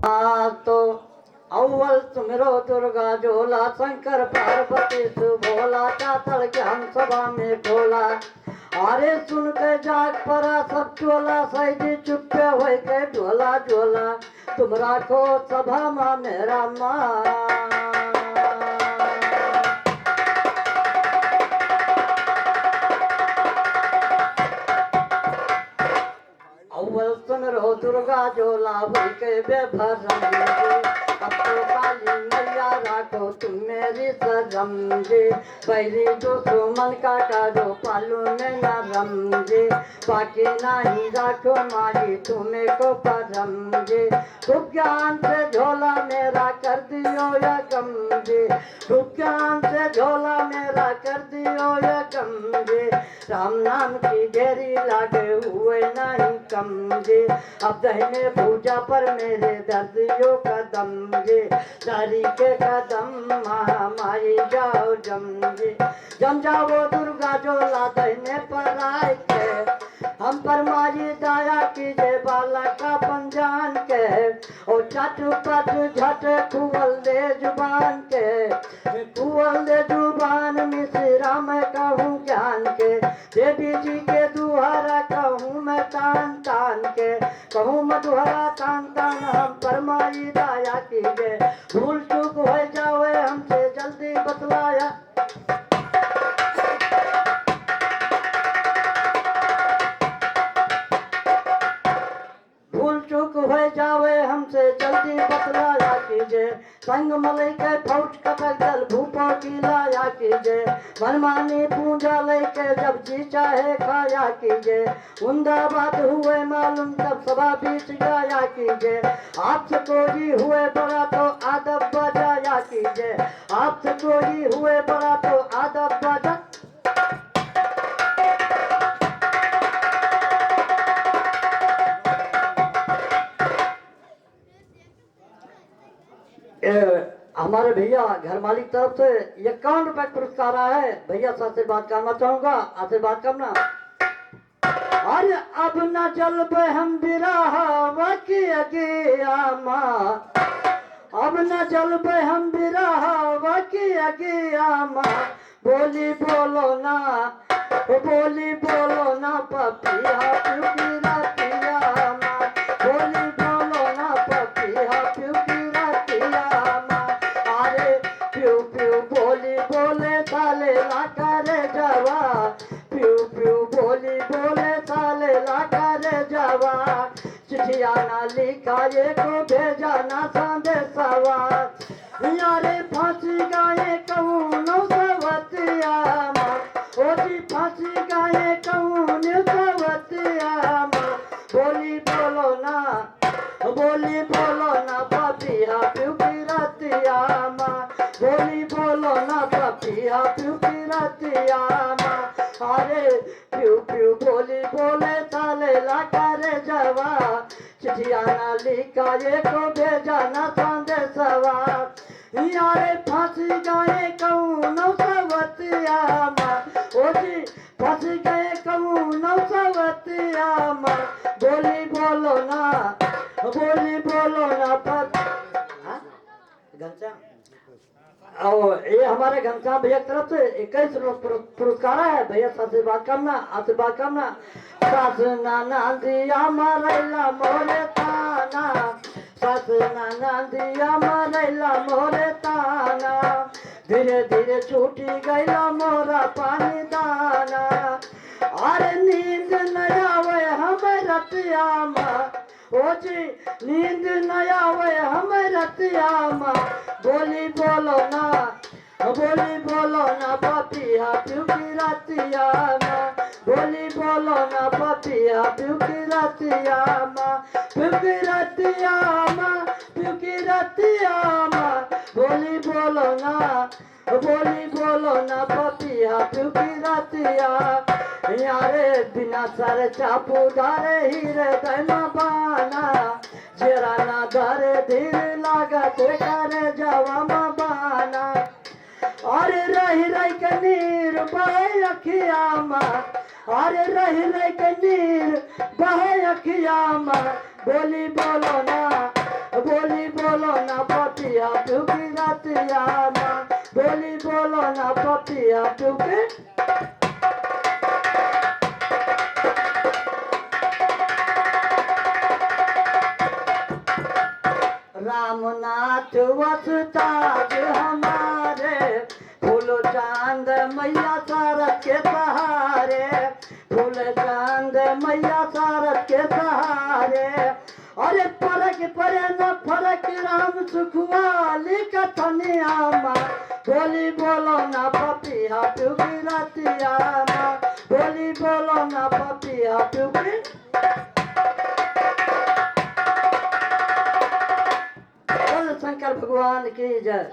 तो अव्वल सुमिरो दुर्गा जोला शंकर पार्वती सुभोला चातल ज्ञान सभा में खोला। अरे सुन के जाग पड़ा सब चोला सैदी चुप्पे हो के ढोला ढोला तुम राखो सभा माँ मेरा माँ। अव्वल सुन रो दुर्गा जोला भई के बेभर रंगे अब तो काली मैया राखो तुम मेरी शरम जी। पहली दुश्मन का कारो पालू में न रमजे बाकी नहीं राखो मारी तुम्हें को परम जी। खूब ज्ञान से झोला मेरा कर दियो या कम जी। खूब ज्ञान से झोला मेरा कर दियो या कम जी। राम नाम की घेरी लागे हुए नहीं कम जी। अब दहने पूजा पर मेरे दर्दियों कदम जी। दारी के कदम महामारी जाओ जम जाओ दुर्गा जोला दहने पर आए के हम पर मारी दया कीजिए बाला का पंजान के और चटपट झट खुवल दे जुबान के खुवल दे जुबान मिश्रा मैं कहूँ ज्ञान के देवी जी के दुहारा कहूँ मैं तान तान के कहूँ मैं दुहारा तान तान हम पर मारी दया कीजिए भूल चूक हो जावे हमसे जल्दी बतलाया। भूल चूक हो जावे हमसे जल्दी बतलाया कीजिए। संग मलई के फौज कटक दल भूपो की लाया कीजिए। मनमानी पूजा लेके जब जी चाहे खाया कीजिए। उंदा बात हुए मालूम तब सभा बीच गाया कीजिए। आपसे कोई हुए बड़ा तो आदब बजाया कीजिए। आपसे कोई हुए बड़ा तो आदब बजा। हमारे भैया घर मालिक तरफ से 51 रुपए पुरस्कार आया है। भैया से आशीर्वाद करना चाहूंगा, आशीर्वाद करना। अरे अब न जल पे हम बिराहा की अगियामा अब न जल पे हम बिराहा की अगियामा बोली बोलो ना बोली बोलो ना पपिया प्यूकी रातिया बोली बोलो ना पपिया प्यूकी साले ला करे जवा प्यू प्यू बोली बोले साले ला करे जवा चिठिया ना लिखा ये को भेजा ना संदेशवा यारे फांसी गाये कहूँ नो सवतिया ओ जी फांसी गाये कहूँ नो सवतिया बोली बोलो ना पपिया प्यू की रतिया बोली बोलो ना पपिया प्यू की रतिया अरे प्यू प्यू बोली बोले साले ला करे जवा चिठिया ना लिखा ये को भेजा ना संदेशवा यारे फांसी गाये कहूँ नौ सवतिया ओ जी फांसी गए कहूँ नौ सवतिया बोली बोलो ना पप घनश्याम और ये हमारे घनश्याम भैया तरफ से 21 पुरस्कार है। भैया आशीर्वाद करना सास नाना दिया मरैला मोरे ताना सास नाना दिया मरैला मोरे ताना धीरे धीरे छूटी गैला मोरा पानी दाना अरे नींद न आवे हमें रतिया ओ जी नींद न आवे हमें रतिया बोली बोलो ना पपिया प्यू की रतिया बोली बोलो ना पपिया प्यू की रतिया प्यू की रतिया प्यू की रतिया बोली बोलो ना पपिया प्यू की रतिया यारे बिना सर चापू धारे हीरे दैमा बाना जरा ना धारे धीरे लागत करे जवा बाना अरे रही के नीर बहे अखियामा अरे रही के नीर बहे अखियामा बोली बोलो बोली बोलो ना पपिया टूकी रतिया माँ, बोली बोलो ना पपिया टूकी। रामनाथ वसताज हमारे, फूल चांद मैया सारस के सहारे, फूल चांद मैया सारस के सहारे। अरे फरक पड़े न फरक राम सुखवाली कथनिया माँ, बोली बोलो ना पपिया टूकी रतिया माँ, बोली बोलो ना पपिया टूकी। शंकर भगवान की जय।